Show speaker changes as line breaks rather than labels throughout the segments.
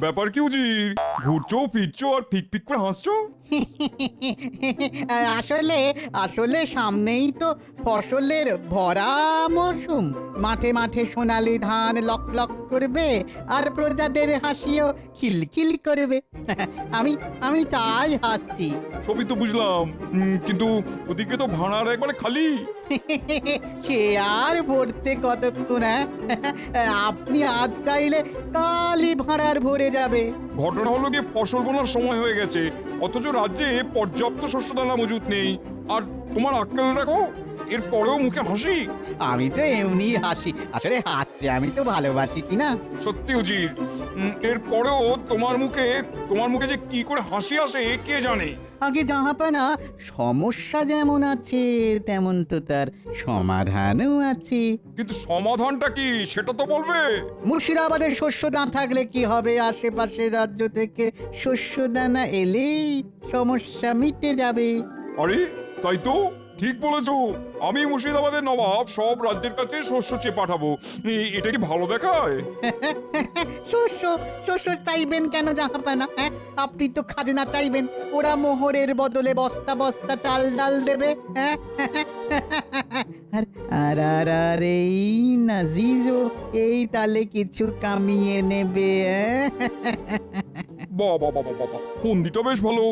ব্যাপার কি উজির? ঘুরছো ফিরছো আর ফিক ফিক করে হাসছো?
আসলে আসলে সামনেই তো ফসলের ভরা মরশুম। মাঠে মাঠে সোনালি ধান লক লক করবে আর প্রজাদের হাসিও খিলখিল করবে। আমি আমি তাই হাসছি।
সবই তো বুঝলাম, কিন্তু ওদিকে তো ভাড়ার একবারে খালি।
সে আর ভরতে কতক্ষণ? আপনি আজ চাইলে কালই ভাড়ার ভরে যাবে।
ঘটনা হলো গিয়ে ফসল বোনার সময় হয়ে গেছে, অথচ রাজ্যে পর্যাপ্ত শস্য দানা মজুত নেই। আর তোমার আক্কেল দেখো, এর পরেও মুখে হাসি।
আমি তো এমনি হাসি, আসলে হাসতে আমি তো ভালোবাসি কিনা।
সত্যি উজির, এর পরেও তোমার মুখে যে কি করে হাসি আসে কে জানে।
আগে জাহাপানা, সমস্যা যেমন আছে তেমন তো তার সমাধানও আছে।
কিন্তু সমাধানটা কি সেটা তো বলবে।
মুর্শিদাবাদের শস্য দানা থাকলে কি হবে? আশেপাশের রাজ্য থেকে শস্য দানা এলেই সমস্যা মিটে যাবে।
আরে তাই তো, ঠিক বলেছো। আমি মুর্শিদাবাদের নবাব সব রাজ্যের কাছে শস্য চেয়ে পাঠাবো। এটা কি ভালো দেখায়?
শস্য শস্য চাইবেন কেন জাহাপানা? হ্যাঁ, আপনি তো খাজনা চাইবেন, ওরা মোহরের বদলে বস্তা বস্তা চাল ডাল দেবে। হ্যাঁ, আর আর আর আর এই নাজিজও এই তালে কিছু কামিয়ে নেবে।
বাবা বাবা বাবা, ফন্দিটা বেশ ভালো,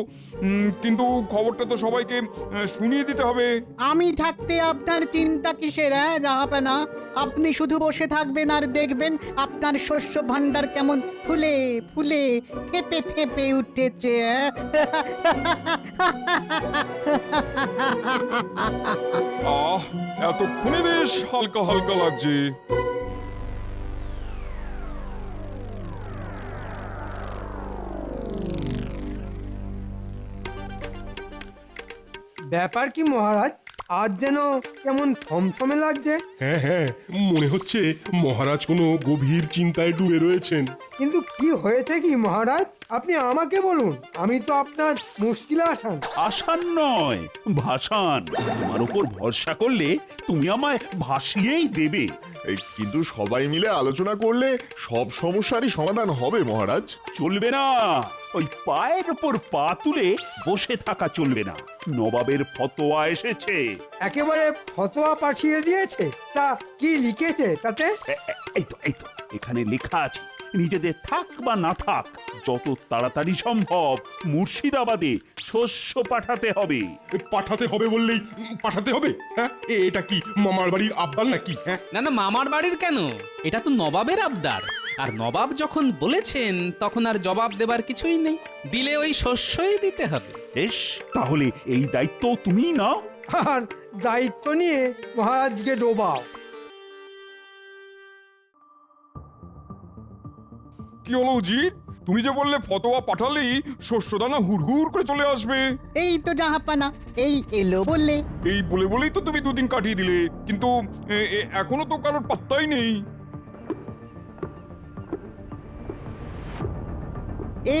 কিন্তু খবরটা তো সবাইকে শুনিয়ে দিতে হবে।
আমি থাকতে আপনার চিন্তা কিসের? হ্যাঁ জাহাপানা, আপনি শুধু বসে থাকবেন আর দেখবেন আপনার শস্য ভান্ডার কেমন ফুলে ফুলে ফেপে ফেপে উঠেছে।
আহ, এতক্ষণে বেশ হালকা হালকা লাগছে।
ব্যাপার কি মহারাজ, আজ যেন কেমন থমথমে লাগছে।
হ্যাঁ হ্যাঁ, মনে হচ্ছে মহারাজ কোনো গভীর চিন্তায় ডুবে রয়েছেন।
কিন্তু কি হয়েছে কি মহারাজ, আপনি আমাকে বলুন, আমি তো আপনার মুশকিলে আসান।
আসান নয়, ভাসান। তোমার উপর ভরসা করলে তুমি আমায় ভাসিয়েই দেবে।
কিন্তু সবাই মিলে আলোচনা করলে সব সমস্যারই সমাধান হবে মহারাজ।
চলবে না, ওই পায়ের উপর পা তুলে বসে থাকা চলবে না। নবাবের ফতোয়া এসেছে।
একেবারে ফতোয়া পাঠিয়ে দিয়েছে? তা কি লিখেছে তাতে?
এই তো এখানে লেখা আছে, নিজেদের থাক বা না থাক, যত তাড়াতাড়ি সম্ভব মুর্শিদাবাদে শস্য পাঠাতে হবে।
পাঠাতে হবে বললেই পাঠাতে হবে? হ্যাঁ, এটা কি মামার বাড়ির আব্বাল নাকি? হ্যাঁ,
না না, মামার বাড়ির কেন, এটা তো নবাবের আবদার। আর নবাব যখন বলেছেন তখন আর জবাব দেবার কিছুই নেই, দিলে ওই শস্যই দিতে হবে।
বেশ, তাহলে এই দায়িত্ব তুমিই নাও।
আর দায়িত্ব নিয়ে মহারাজকে ডোবাও।
কি হলো উজিত, তুমি যে বললে ফতোয়া পাঠালেই শস্যদানা হুড়হুড় করে চলে আসবে।
এই তো জাহাপানা, এই এলো বললে।
এই বলেই তো তুমি দুদিন কাটিয়ে দিলে, কিন্তু এখনো তো কারোর পাত্তাই নেই।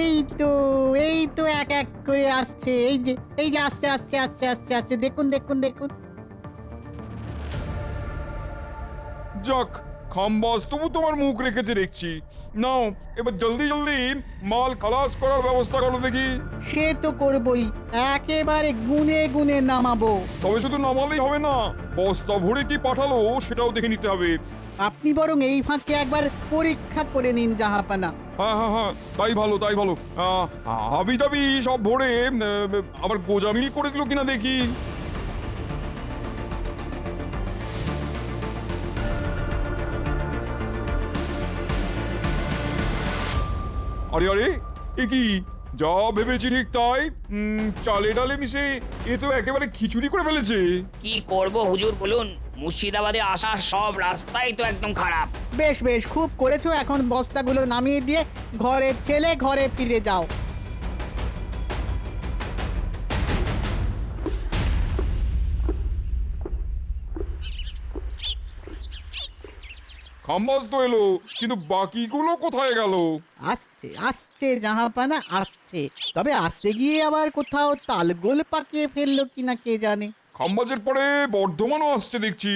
এই তো এই তো এক এক করে আসছে, এই যে আসছে আসছে আসছে আসছে আসছে, দেখুন দেখুন দেখুন।
যাক, খাম্বাস তবু তোমার মুখ রেখেছে দেখছি। নাও এবার জলদি জলদি মাল খালাস করার ব্যবস্থা করো দেখি।
সে তো করবই, একেবারে গুনে গুনে নামাবো।
তবে শুধু নামালেই হবে না, বস্তা ভরে কি পাঠালো সেটাও দেখে নিতে হবে।
আপনি বরং এই ফাঁকে একবার পরীক্ষা করে নিন জাহাপানা।
হ্যাঁ হ্যাঁ হ্যাঁ, তাই ভালো তাই ভালো। হাবি টাবি সব ভরে আবার গোজামিল করে দিল কিনা দেখি। আরে আরে, এ কি, যা ভেবেছি ঠিক তাই। চালে ডালে মিশে এ তো একেবারে খিচুড়ি করে ফেলেছে।
কি করব হুজুর বলুন, মুর্শিদাবাদে আসার সব রাস্তাই তো একদম খারাপ।
বেশ বেশ, খুব করেছো। এখন বস্তাগুলো নামিয়ে দিয়ে ঘরে ছেলে ঘরে ফিরে যাও।
খাম্বাস তো এলো, কিন্তু বাকিগুলো কোথায় গেল?
আসছে আসছে জাহাপানা আসছে, তবে আসতে গিয়ে আবার কোথাও তালগোল পাকিয়ে ফেললো কিনা কে জানে।
খাম্বাজের পরে বর্ধমানও আসছে দেখছি।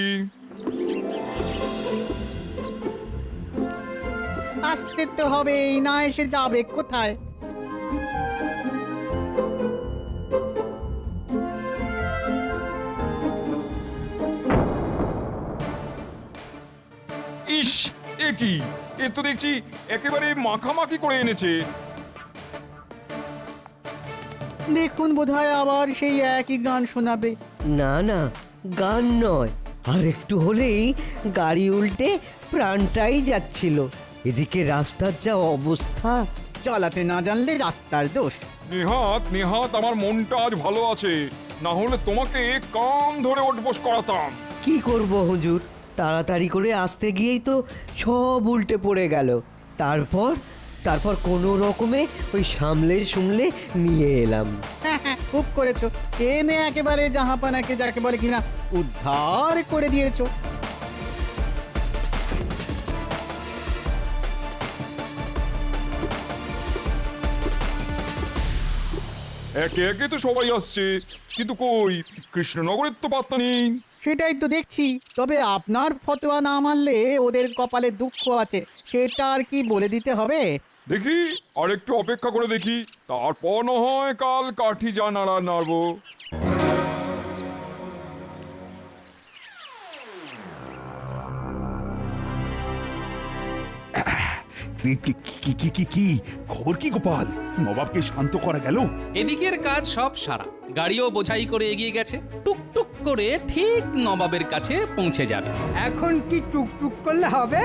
আসতে তো হবেই, না এসে যাবে কোথায়?
ইস, এ কি? এ তো দেখছি একেবারে মাখামাখি করে এনেছে।
দেখুন বোধহয় আবার সেই একই গান শোনাবে।
না না, গান নয়, আর একটু হলেই গাড়ি উল্টে প্রাণটাই যাচ্ছিল। এদিকে রাস্তার যা অবস্থা।
চালাতে না জানলে রাস্তার দোষ।
নেহাত নেহাত আমার মনটা আজ ভালো আছে, না হলে তোমাকে কান ধরে ওঠবোস করাতাম।
কি করব হুজুর, তাড়াতাড়ি করে আসতে গিয়েই তো সব উল্টে পড়ে গেল। তারপর তারপর কোনো রকমে ওই সামলে নিয়ে এলাম।
খুব করেছো, এনে একেবারে জাহাপানাকে যাকে বলে কিনা উদ্ধার করে দিয়েছো।
একে একে তো সবাই আসছে, কিন্তু কই কৃষ্ণনগরের তো পাত্তা নেই।
সেটাই তো দেখছি, তবে আপনার ফতোয়া না মানলে ওদের কপালে দুঃখ আছে, সেটা আর কি বলে দিতে হবে?
দেখি আর একটু অপেক্ষা করে দেখি, তারপর না হয় কাল কাঠি যা নাড়া নাড়বো।
কি খবর কি গোপাল? নবাবকে শান্ত করা গেল?
এদিকের কাজ সব সারা, গাড়িও বোঝাই করে এগিয়ে গেছে, টুকটুক করে ঠিক নবাবের কাছে পৌঁছে যাবে।
এখন কি টুকটুক করলে হবে?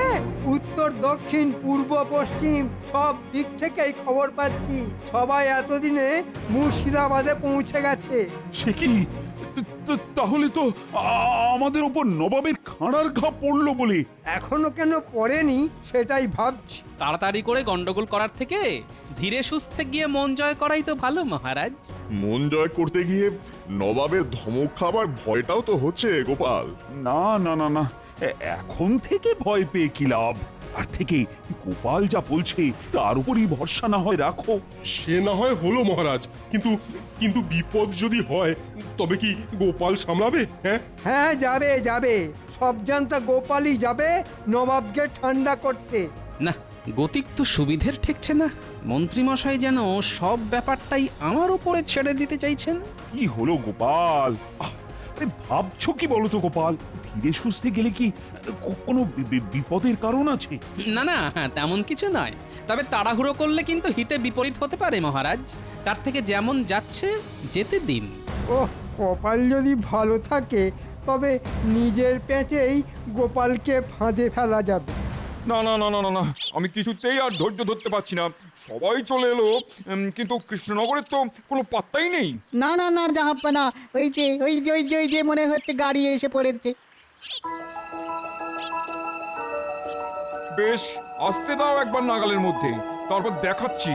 উত্তর দক্ষিণ পূর্ব পশ্চিম সব দিক থেকেই খবর পাচ্ছি, সবাই এতদিনে মুর্শিদাবাদে পৌঁছে গেছে।
সে কি? তাহলে তো আমাদের ওপর নবাবের খাঁড়ার ঘা পড়লো বলে।
এখনো কেন পড়েনি সেটাই ভাবছি।
তাড়াতাড়ি করে গন্ডগোল করার থেকে ধীরে সুস্থে গিয়ে মন জয় করাই তো ভালো মহারাজ।
মন জয় করতে গিয়ে নবাবের ধমক খাবার ভয়টাও তো হচ্ছে গোপাল।
না না না না, এখন থেকে ভয় পেয়ে কি লাভ? তার থেকে গোপাল যা বলছে তার উপরই ভরসা না হয় রাখো।
সে না হয় হলো মহারাজ, কিন্তু কিন্তু বিপদ যদি হয় তবে কি গোপাল সামলাবে? হ্যাঁ
হ্যাঁ, যাবে যাবে, সব জানতা গোপালই যাবে নবাবকে ঠান্ডা করতে।
না, গতিক তো সুবিধের ঠেকছে না। মন্ত্রীমশাই যেন সব ব্যাপারটাই আমার উপরে ছেড়ে দিতে চাইছেন।
কি হলো গোপাল? আরে ভাবছো কি বলো তো গোপাল? ধীরে সুস্থে গেলে কি কোনো বিপদের কারণ আছে?
না না, তেমন কিছু নয়, তবে তাড়াহুড়ো করলে কিন্তু হিতে বিপরীত হতে পারে মহারাজ। তার থেকে যেমন যাচ্ছে যেতে দিন।
ওহ, কপাল যদি ভালো থাকে তবে নিজের পেঁচেই গোপালকে ফাঁদে ফেলা যাবে।
না না না না না না, আমি কিছুতেই আর ধৈর্য ধরতে পারছি না। সবাই চলে এলো, কিন্তু কৃষ্ণনগরের তো কোনো পাত্তাই নেই।
না না না জাহাপানা, ওই যে মনে হচ্ছে গাড়ি এসে পড়েছে।
বেশ, আসতে দাও একবার নাগালের মধ্যে, তারপর দেখাচ্ছি।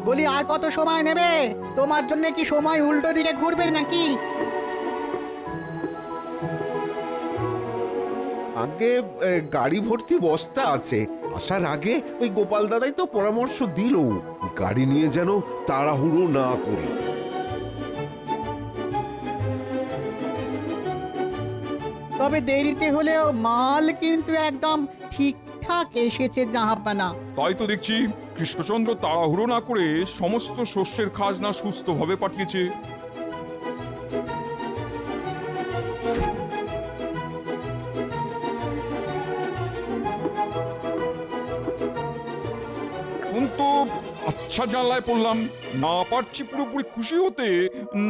বলি আর কত সময় নেবে? তোমার জন্য কি সময় উল্টো দিকে ঘুরবে নাকি?
আগে গাড়ি ভর্তি বস্তা আছে, আসার আগে ওই গোপাল দাদাই তো পরামর্শ দিল গাড়ি নিয়ে যেন তাড়াহুড়ো না করি।
তবে দেরিতে হলেও মাল কিন্তু একদম ঠিকঠাক এসেছে জাহাপানা।
তাই তো দেখছি কৃষ্ণচন্দ্র তাড়াহুড়ো না করে সমস্ত শস্যের খাজনা সুস্থভাবে পাঠিয়েছে। কিন্তু আচ্ছা জানলায় পড়লাম, না পারছি পুরোপুরি খুশি হতে,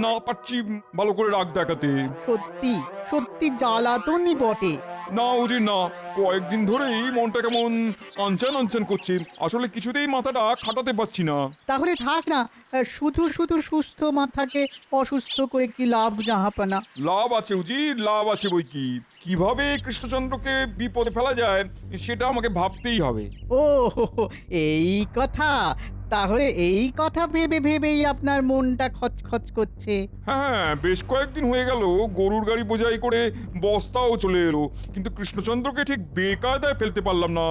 না পারছি ভালো করে রাগ দেখাতে।
সত্যি সত্যি জ্বালাতনই বটে।
না উজির না, কয়েকদিন ধরেই মনটা কেমন আনচান আনচান করছে। আসলে কিছুতেই মাথাটা খাটাতে পারছি না।
তাহলে থাক না, শুধু শুধু সুস্থ মাথাকে অসুস্থ করে কি লাভ জাহাপানা?
লাভ আছে উজির, লাভ আছে বই কি। কিভাবে কৃষ্ণচন্দ্রকে বিপদে ফেলা যায় সেটা আমাকে ভাবতেই হবে।
ও এই কথা, তাহলে এই কথা ভেবে ভেবেই আপনার মনটা খচখচ করছে।
হ্যাঁ, বেশ কয়েকদিন হয়ে গেল গরুর গাড়ি বোঝাই করে বস্তাও চলে এলো, কিন্তু কৃষ্ণচন্দ্রকে ঠিক বেকায়দায় ফেলতে পারলাম না।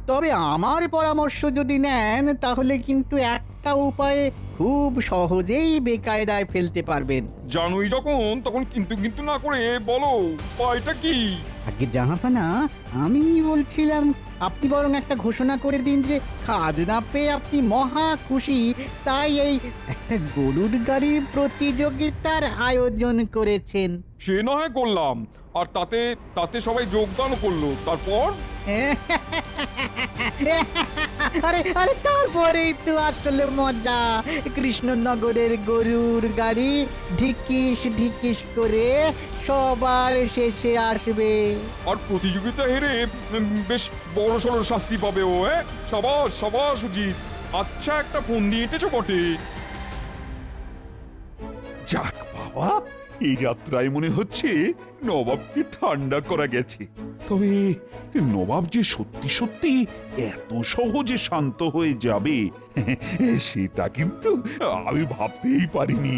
তবে আমার পরামর্শ যদি নেন তাহলে কিন্তু একটা উপায়ে খুব সহজেই বেকায়দায় ফেলতে পারবেন।
জানোই যখন তখন কিন্তু কিন্তু না করে বলো উপায়টা কি?
আগে জাহাপানা, আমি বলছিলাম আপনি বরং একটা ঘোষণা করে দিন যে খাজনা পেয়ে আপনি মহা খুশি, তাই এই একটা গরুর গাড়ির প্রতিযোগিতার আয়োজন করেছেন।
সে না হয় করলাম, আর তাতে তাতে সবাই যোগদান করলো, তারপর
আরে আরে তারপরেই তো আসলে মজা। কৃষ্ণনগরের গরুর গাড়ি ঢিকিস ঢিকিস করে সবার শেষে আসবে।
আর প্রতিযোগিতা হেরে বেশ বড় সড় শাস্তি পাবে ও। সাবাস সাবাস সুজিত, আচ্ছা একটা ফোন দিয়ে এঁটেছো বটে।
যাক বাবা, এই যাত্রায় মনে হচ্ছে নবাবকে ঠান্ডা করা গেছে। তবে নবাব যে সত্যি সত্যি এত সহজে শান্ত হয়ে যাবে সেটা কিন্তু আমি ভাবতেই পারিনি।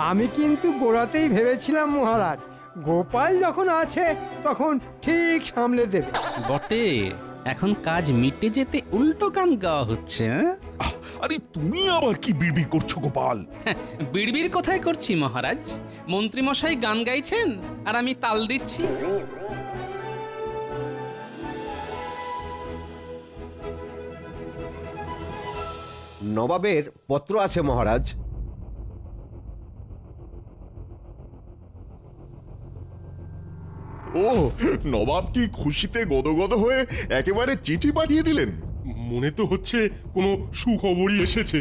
আমি কিন্তু গোড়াতেই ভেবেছিলাম মহারাজ, গোপাল যখন আছে তখন ঠিক সামলে দেবে।
বটে, এখন কাজ মিটে যেতে উল্টো গান গাওয়া হচ্ছে।
আরে তুমি আবার কি বিড়বিড় করছো গোপাল?
বিড়বিড় কোথায় করছি মহারাজ? মন্ত্রীমশাই গান গাইছেন আর আমি তাল দিচ্ছি।
নবাবের পত্র আছে মহারাজ।
ও, নবাব কি খুশিতে গদগদ হয়ে একেবারে চিঠি পাঠিয়ে দিলেন?
মনে তো হচ্ছে কোনো সুখবরই এসেছে।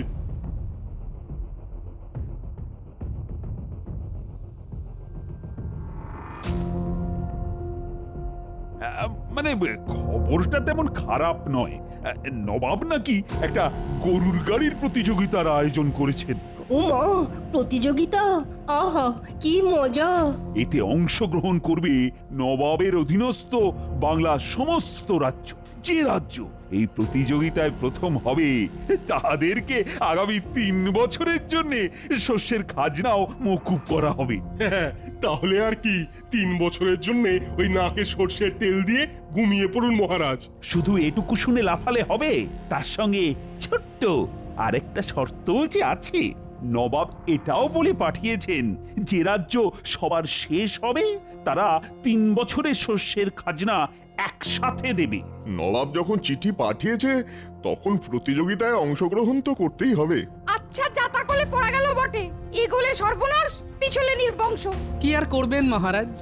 মানে খবরটা তেমন খারাপ নয়। নবাব নাকি একটা গরুর গাড়ির প্রতিযোগিতার আয়োজন করেছেন।
ওমা, প্রতিযোগিতা! আহা, কি মজা!
এতে অংশগ্রহণ করবে নবাবের অধীনস্থ বাংলার সমস্ত রাজ্য। যে রাজ্য এই প্রতিযোগিতায় প্রথম হবে তাদেরকে আগামী 3 বছরের জন্য শস্যের খাজনাও মকুব করা হবে।
হ্যাঁ, তাহলে আর কি 3 বছরের জন্য ওই নাকে সর্ষের তেল দিয়ে ঘুমিয়ে পড়ুন মহারাজ।
শুধু এটুকু শুনে লাফালে হবে, তার সঙ্গে ছোট্ট আরেকটা শর্তও যে আছে। নবাব এটাও বলে পাঠিয়েছেন, যে রাজ্য সবার শেষ হবে তারা 3 বছরের শস্যের খাজনা একসাথে দেবে।
নবাব যখন চিঠি পাঠিয়েছে তখন প্রতিযোগিতায় অংশগ্রহণ তো করতেই হবে।
আচ্ছা, যাতা কলে পড়া গেল বটে। এগোলে সর্বনাশ, পিছলে নির্বংশ।
কি আর করবেন মহারাজ,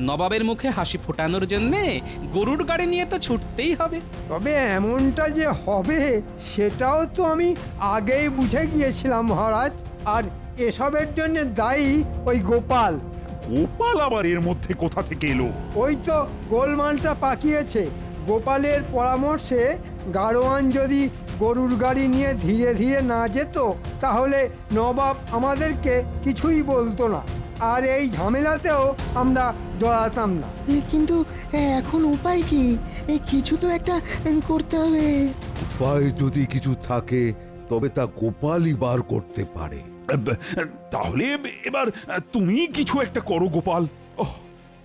নবাবের মুখে হাসি ফোটানোর জন্যে গরুর গাড়ি নিয়ে তো ছুটতেই হবে।
তবে এমনটা যে হবে সেটাও তো আমি আগেই বুঝে গিয়েছিলাম মহারাজ। আর এসবের জন্য দায়ী ওই গোপাল।
গোপাল আবার এর মধ্যে কোথা থেকে এলো?
ওই তো গোলমালটা পাকিয়েছে। গোপালের পরামর্শে গাড়োয়ান যদি গরুর গাড়ি নিয়ে ধীরে ধীরে না যেত তাহলে নবাব আমাদেরকে কিছুই বলতো না, আর এই ঝামেলাতেও আমরা জড়াতাম না।
কিন্তু এখন উপায় কি? কিছু তো একটা করতে হবে।
উপায় যদি কিছু থাকে তবে তা গোপালই বার করতে পারে।
তাহলে এবার তুমি কিছু একটা করো গোপাল।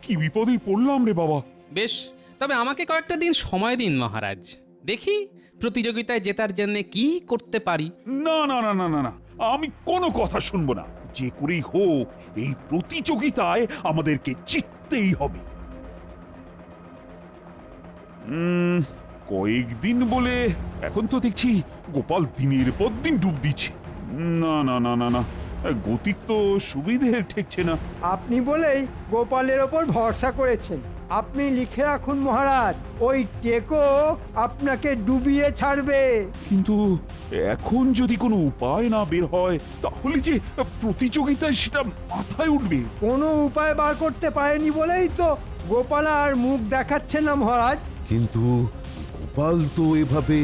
কি বিপদেই পড়লাম রে বাবা।
বেশ, তবে আমাকে কয়েকটা দিন সময় দিন মহারাজ, দেখি প্রতিযোগিতায় জেতার জন্য কি করতে পারি।
না না না না না না, আমি কোনো কথা শুনবো না। যে করেই হোক এই প্রতিযোগিতায় আমাদেরকে জিততেই হবে। কয়েকদিন বলে এখন তো দেখছি গোপাল দিনের পর দিন ডুব দিচ্ছে। না না না না না, গতিক তো সুবিধে ঠেকছে না।
আপনি বলেই গোপালের ওপর ভরসা করেছেন। আপনি লিখে রাখুন মহারাজ, ওই টেকো আপনাকে ডুবিয়ে ছাড়বে।
কিন্তু এখন যদি কোনো উপায় না বের হয় তাহলে যে প্রতিযোগিতায় সেটা মাথায় উঠবে।
কোনো উপায় বার করতে পারেনি বলেই তো গোপাল আর মুখ দেখাচ্ছে না মহারাজ।
কিন্তু গোপাল তো এভাবে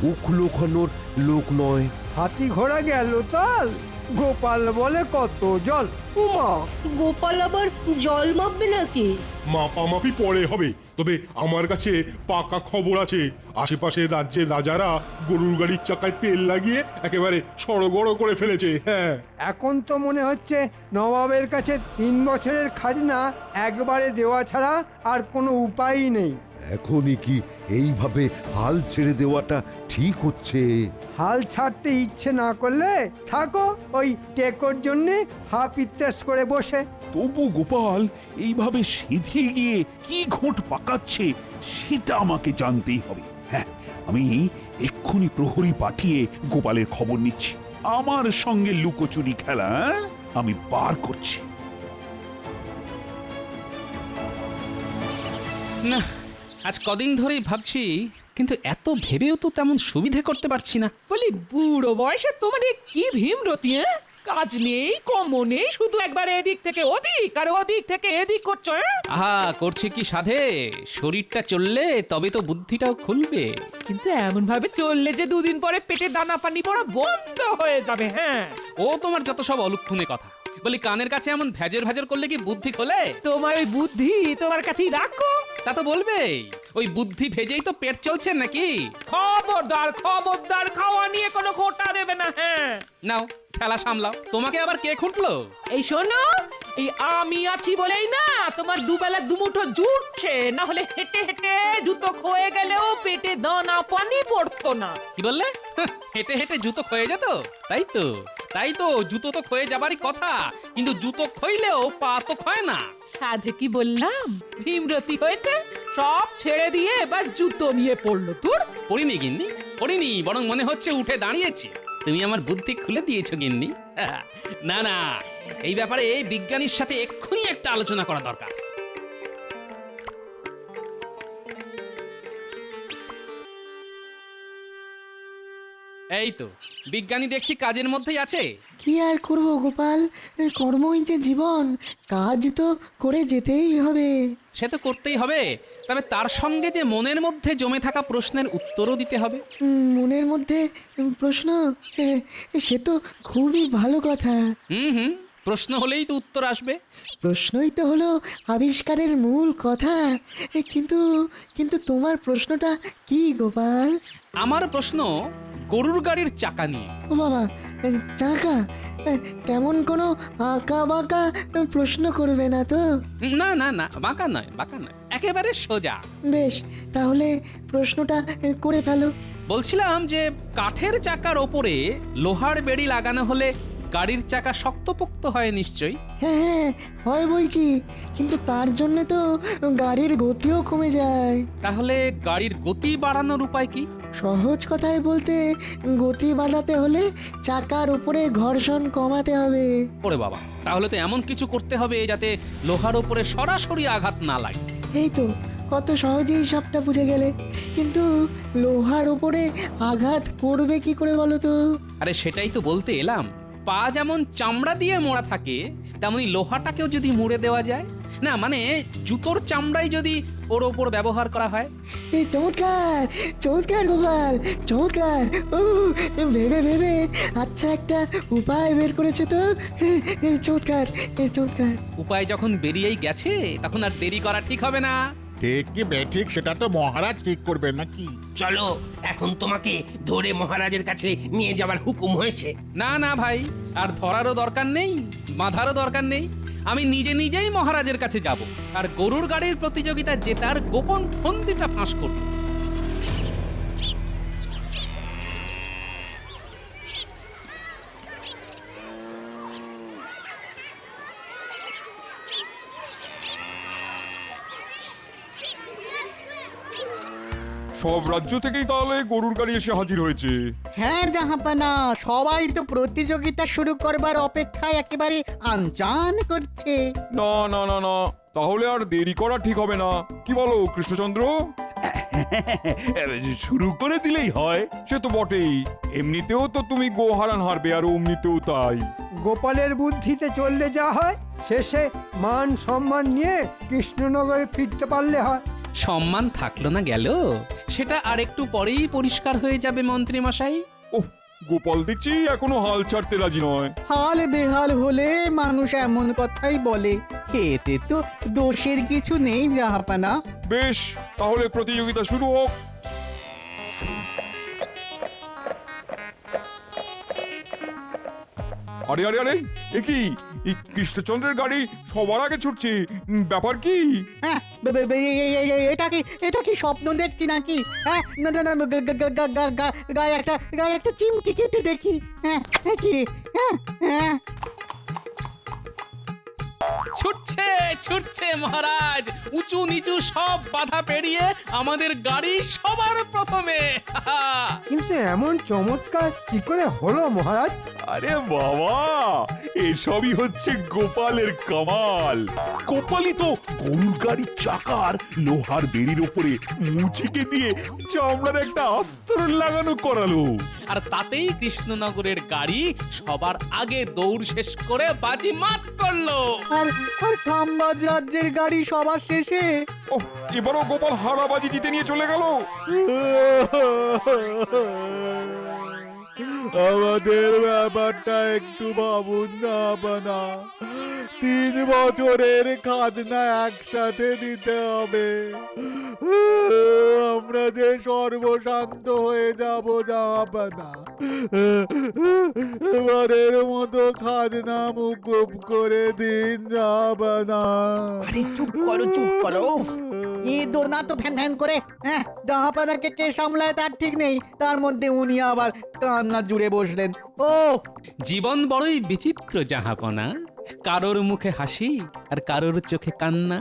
মুখ লোকানোর লোক নয়।
হাতি ঘোড়া গেল তাল, গোপাল বলে কত জল।
উমা, গোপাল আবার জল মাপবে নাকি?
মাপামাপি পরে হবে, তবে আমার কাছে পাকা খবর আছে। আশেপাশের রাজ্যের রাজারা গরুর গাড়ির চাকায় তেল লাগিয়ে একেবারে সড়গড় করে ফেলেছে। হ্যাঁ,
এখন তো মনে হচ্ছে নবাবের কাছে 3 বছরের খাজনা একবারে দেওয়া ছাড়া আর কোনো উপায়ই নেই।
এখনই কি এইভাবে হাল ছেড়ে দেওয়াটা ঠিক হচ্ছে?
হাল ছাড়তে ইচ্ছে না করলে থাকো ওই টেকোর জন্যে হাফ ইত্যাস করে বসে।
তবু গোপাল এইভাবে সিধে গিয়ে কি ঘোট পাকাচ্ছে সেটা আমাকে জানতেই হবে। হ্যাঁ, আমি এক্ষুনি প্রহরী পাঠিয়ে গোপালের খবর নিচ্ছি। আমার সঙ্গে লুকোচুরি খেলা আমি বার করছি।
না, আজ কদিন ধরেই ভাবছি, কিন্তু এত ভেবেও তো তেমন সুবিধে করতে পারছি না।
বলি বুড়ো বয়সে তোমার এ কি ভীমরতি, হ্যাঁ? কাজ নেই, কর্ম নেই, শুধু একবার এদিক থেকে ওদিক আর ওদিক থেকে এদিক করছো, হ্যাঁ?
আহা, করছে কি সাধে? শরীরটা চললে তবে তো বুদ্ধিটাও খুলবে।
কিন্তু এমন ভাবে চললে যে দুদিন পরে পেটে দানা পানি পড়া বন্ধ হয়ে যাবে। হ্যাঁ,
ও তোমার যত সব অলক্ষণে কথা। বলি কানের কাছে এমন ভেজর ভেজর করলে কি বুদ্ধি খোলে?
তোমার ওই বুদ্ধি তোমার কাছেই রাখো।
তা তো বলবেই, ওই বুদ্ধি ভেজেই তো পেট চলছে নাকি?
খবরদার খবরদার, খাওয়া নিয়ে কোনো খোটা দেবে না। হ্যাঁ,
নাও ঠেলা সামলাও। তোমাকে আবার কে খুঁটলো?
এই শোনো, এই আমি আছি বলেই না তোমার দুবেলা দুমুঠো জুটছে, না হলে হেঁটে হেঁটে জুতো ক্ষয়ে গেলেও পেটে দানা পানি পড়তো না।
কি বললে? হেঁটে হেঁটে জুতো ক্ষয়ে যেত? তাই তো জুতো তো ক্ষয়ে যাবারই কথা, কিন্তু জুতো ক্ষইলেও পা তো ক্ষয় না।
সাধে কি বললাম, ভীমরতি হয়েছে, সব ছেড়ে দিয়ে এবার জুতো নিয়ে পড়লো। তোর
পড়িনি গিন্নি, পড়িনি, বরং মনে হচ্ছে উঠে দাঁড়িয়েছি। তুমি আমার বুদ্ধি খুলে দিয়েছো গিন্নি। না না, এই ব্যাপারে বিজ্ঞানীর সাথে এক্ষুনি একটা আলোচনা করা দরকার। এই তো বিজ্ঞানী দেখছি কাজের মধ্যেই আছে।
কি আর করবো গোপাল, কর্মই যে জীবন, কাজ তো করে যেতেই হবে।
সে তো করতেই হবে, তবে তার সঙ্গে যে মনের মধ্যে জমে থাকা প্রশ্নের উত্তরও দিতে হবে।
মনের মধ্যে প্রশ্ন, সে তো খুবই ভালো কথা।
হুম, প্রশ্ন হলেই তো উত্তর আসবে।
প্রশ্নই তো হলো আবিষ্কারের মূল কথা। কিন্তু কিন্তু তোমার প্রশ্নটা কি গোপাল?
আমার প্রশ্ন গরুর গাড়ির চাকা নিয়ে।
ও বাবা, চাকা? তেমন কোনো আঁকা বাঁকা প্রশ্ন করবে না তো?
না না না, বাঁকা নয়, একেবারে সোজা।
বেশ, তাহলে প্রশ্নটা করে ফেলো।
বলছিলাম যে কাঠের চাকার ওপরে লোহার বেড়ি লাগানো হলে গাড়ির চাকা শক্তপোক্ত হয় নিশ্চয়ই।
হ্যাঁ, হয় বই কি, কিন্তু তার জন্য তো গাড়ির গতিও কমে যায়।
তাহলে গাড়ির গতি বাড়ানোর উপায় কি?
সহজ কথায় বলতে, গতি বাড়াতে হলে চাকার উপরে ঘর্ষণ কমাতে হবে।
ওরে বাবা, তাহলে তো এমন কিছু করতে হবে যাতে লোহার উপরে সরাসরি আঘাত না লাগে।
এই তো, কত সহজেই সবটা বুঝে গেলে। কিন্তু লোহার উপরে আঘাত করবে কি করে বলো তো?
আরে সেটাই তো বলতে এলাম। পা যেমন চামড়া দিয়ে মোড়া থাকে, তেমনি লোহাটাকেও যদি মুড়ে দেওয়া যায়, না মানে জুতোর চামড়াই যদি ওর ওপর ব্যবহার করা হয়।
এই চমৎকার চমৎকার গোপাল, চমৎকার। ও, ভেবে ভেবে আচ্ছা একটা উপায় বের করেছে তো। এই চমৎকার, এই চমৎকার।
উপায় যখন বেরিয়েই গেছে, তখন আর দেরি করা ঠিক হবে না।
ঠিক কি বেঠিক সেটা তো মহারাজ ঠিক করবে নাকি?
চলো, এখন তোমাকে ধরে মহারাজের কাছে নিয়ে যাবার হুকুম হয়েছে।
না না ভাই, আর ধরারও দরকার নেই, বাঁধারও দরকার নেই। আমি নিজেই মহারাজের কাছে যাব আর গরুর গাড়ির প্রতিযোগিতা জেতার গোপন ফন্দিটা ফাঁস করব।
সব রাজ্য থেকেই তাহলে গরুর গাড়ি এসে হাজির হয়েছে।
হ্যাঁ জাহাপানা, সবাই তো প্রতিযোগিতা শুরু করবার অপেক্ষায় একেবারে আনজান করছে।
না না না না, তাহলে আর দেরি করা ঠিক হবে না। কি বলো কৃষ্ণচন্দ্র?
শুরু করে দিলেই হয়।
সে তো বটেই, এমনিতেও তো তুমি গোহারান হারবে, আর অমনিতেও তাই।
গোপালের বুদ্ধিতে চললে যা হয়, শেষে মান সম্মান নিয়ে কৃষ্ণনগরে ফিরতে পারলে হয়।
সম্মান থাকলো না গেল, সেটা আর একটু পরেই পরিষ্কার হয়ে যাবে মন্ত্রী মশাই।
ওহ, গোপাল দেখছি এখনো হাল ছাড়তে রাজি নয়।
হাল বেহাল হলে মানুষ এমন কথাই বলে, এতে তো দোষের কিছু নেই জাহাপানা।
বেশ, তাহলে প্রতিযোগিতা শুরু হোক। আরে আরে আরে এ কি এই কৃষ্ণচন্দ্রের গাড়ি সবার আগে ছুটছে, ব্যাপার কি?
হ্যাঁ এটা কি স্বপ্ন দেখছি নাকি? হ্যাঁ না না না, গায়ে একটা চিমটি কেটে দেখি। হ্যাঁ কি? হ্যাঁ হ্যাঁ
ছুটছে ছুটছে মহারাজ, উঁচু নিচু সব বাধা পেরিয়ে আমাদের গাড়ি সবার প্রথমে।
কিন্তু এমন চমৎকার কি করে হলো মহারাজ?
আরে বাবা, এসবই হচ্ছে গোপালের কামাল। গোপালই তো গরুর গাড়ির চাকার লোহার বেড়ির ওপরে মুচিকে দিয়ে চামড়ার একটা আস্তরণ লাগানো করালো।
আর তাতেই কৃষ্ণনগরের গাড়ি সবার আগে দৌড় শেষ করে বাজি মাত করলো।
আর খাম্বাজ রাজ্যের গাড়ি সবার শেষে।
ওহ, এবারও গোপাল হারাবাজি জিতে নিয়ে চলে গেল।
আমাদের ব্যাপারটা একটু ভাবুন না বানা, 3 বছরের খাজনা একসাথে দিতে হবে। আমরা যে সর্বশান্ত হয়ে যাব জাহাপানা। এবারের মতো খাজনা মুকুব করে দিন জাহাপানা।
আরে চুপ করো। এ দোনা তো ফ্যান ফ্যান করে। হ্যাঁ জাহাপানাকে কে সামলায় তার ঠিক নেই, তার মধ্যে উনি আবার কান্না জুড়ে বসলেন। ও
জীবন বড়ই বিচিত্র জাহাপনা, কারোর মুখে হাসি আর কারোর চোখে কান্না।